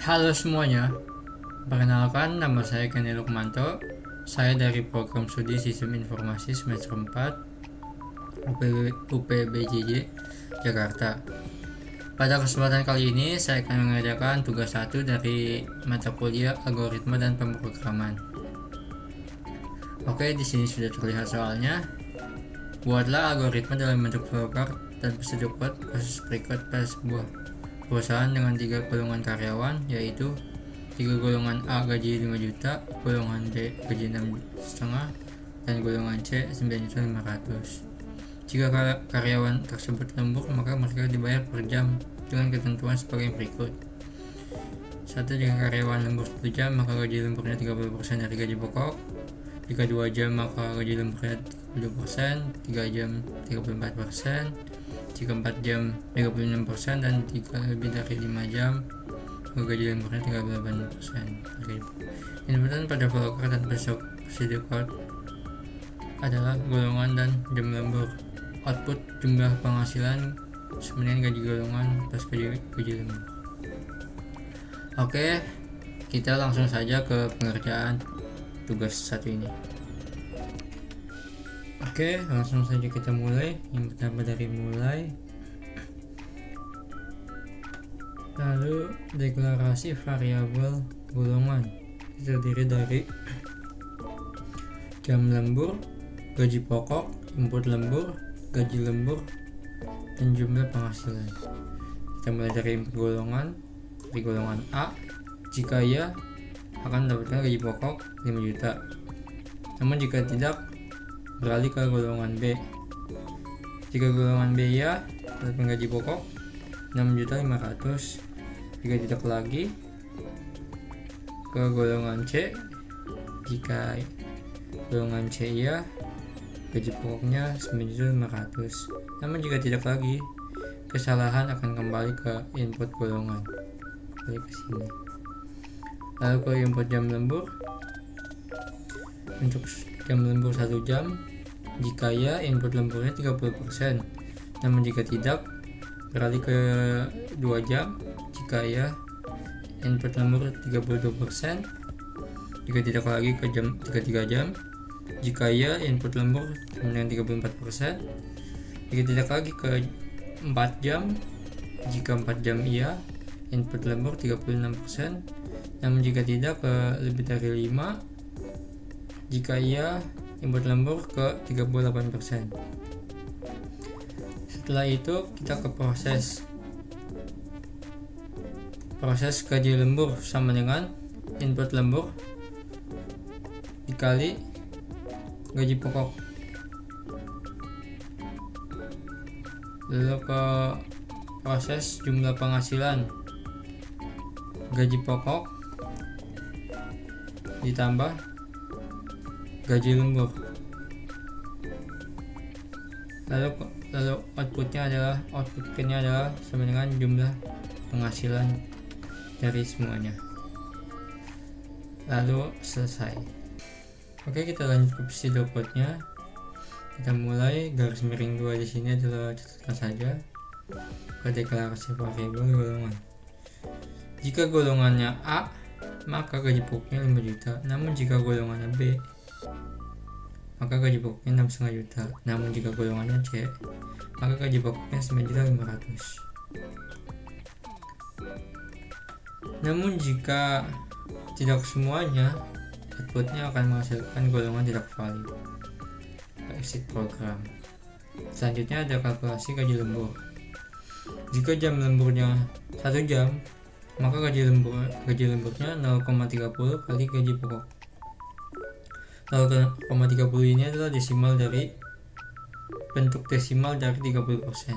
Halo semuanya, perkenalkan nama saya Gani Lukmanto. Saya dari program studi Sistem Informasi semester 4 UPBJJ Jakarta. Pada kesempatan kali ini saya akan mengerjakan tugas 1 dari mata kuliah Algoritma dan Pemrograman. Oke, di sini sudah terlihat soalnya. Buatlah algoritma dalam bentuk flowchart dan prosedur proses berikut pada sebuah perusahaan dengan 3 golongan karyawan, yaitu 3 golongan A gaji 5 juta, golongan B gaji 6,5, dan golongan C 9.500.000. Jika karyawan tersebut lembur, maka mereka dibayar per jam dengan ketentuan sebagai berikut. 1. Jika karyawan lembur 1 jam, maka gaji lemburnya 30% dari gaji pokok. Jika 2 jam, maka gaji lemburnya 32%, 3 jam 34%, jika 4 jam 36%, dan jika lebih dari 5 jam, maka gaji lemburnya 38%. Inputan pada flowchart dan prosedur code adalah golongan dan jam lembur. Output jumlah penghasilan sebenarnya gaji golongan plus gaji lembur. Oke, kita langsung saja ke pengerjaan tugas satu ini. Oke, langsung saja kita mulai. Yang pertama dari mulai, lalu deklarasi variabel golongan terdiri dari jam lembur, gaji pokok, input lembur, gaji lembur, dan jumlah penghasilan. Kita mulai dari input golongan. Dari golongan A, jika ya akan mendapatkan gaji pokok 5 juta, namun jika tidak, beralih ke golongan B. Jika golongan B ya mendapatkan gaji pokok 6.500.000, jika tidak lagi ke golongan C. Jika golongan C ya, gaji pokoknya 9.500.000, namun jika tidak lagi, kesalahan akan kembali ke input golongan, balik ke sini. Lalu ke input jam lembur. Untuk jam lembur 1 jam, jika ya input lemburnya 30%, namun jika tidak, beralih ke 2 jam. Jika ya input lembur 32%, jika tidak lagi ke 3 jam. Jika ya input lembur dengan 34%, jika tidak lagi ke 4 jam. Jika 4 jam iya, input lembur 36%, namun jika tidak ke lebih dari 5. Jika iya, input lembur ke 38%. Setelah itu kita ke proses gaji lembur, sama dengan input lembur dikali gaji pokok. Lalu ke proses jumlah penghasilan, gaji pokok ditambah gaji lembur. Lalu outputnya adalah sama dengan jumlah penghasilan dari semuanya. Lalu selesai. Oke, kita lanjut ke prosedur code-nya. Kita mulai. Garis miring 2 di sini adalah catatan saja ke deklarasi variabel golongan. Jika golongannya A, maka gaji pokoknya 5 juta, namun jika golongannya B, maka gaji pokoknya 6,5 juta, namun jika golongannya C, maka gaji pokoknya 9.500.000. Namun jika tidak semuanya, outputnya akan menghasilkan golongan tidak valid. Exit program. Selanjutnya ada kalkulasi gaji lembur. Jika jam lemburnya 1 jam, maka gaji lemburnya 0,30 kali gaji pokok. 0,30 ini adalah desimal dari bentuk desimal dari 30%.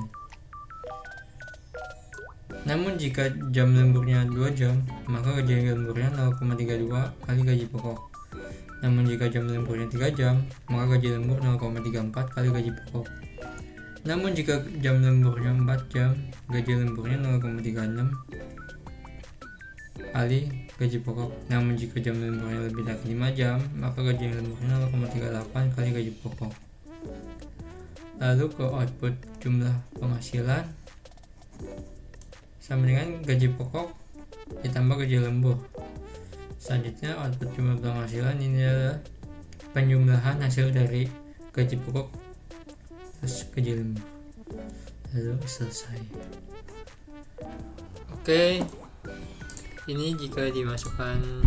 Namun jika jam lemburnya 2 jam, maka gaji lemburnya 0,32 kali gaji pokok. Namun jika jam lemburnya 3 jam, maka gaji lembur 0,34 kali gaji pokok. Namun jika jam lemburnya 4 jam, gaji lemburnya 0,36 kali gaji pokok. Namun jika jam lemburnya lebih dari 5 jam, maka gaji lemburnya 0,38 kali gaji pokok. Lalu ke output jumlah penghasilan, sama dengan gaji pokok ditambah tambah gaji lembur. Selanjutnya output jumlah penghasilan ini adalah penjumlahan hasil dari gaji pokok plus gaji lembur, lalu selesai. Oke, ini jika dimasukkan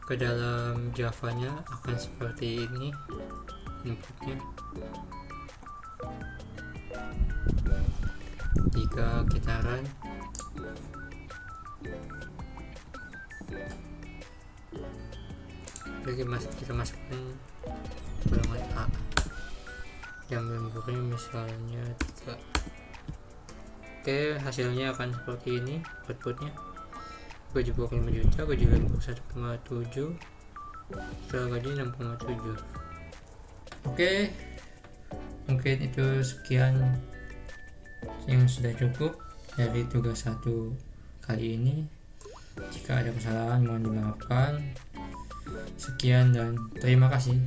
ke dalam Java-nya akan seperti ini inputnya. Jika kita run, kita masukkan golongan A, jam lemburnya misalnya 3. Oke, hasilnya akan seperti ini outputnya. Gaji pokok 5 juta, gaji lembur 1,7, setelah gaji 6,7. Oke, mungkin itu sekian yang sudah cukup dari tugas 1 kali ini. Jika ada kesalahan mohon dimaafkan. Sekian dan terima kasih.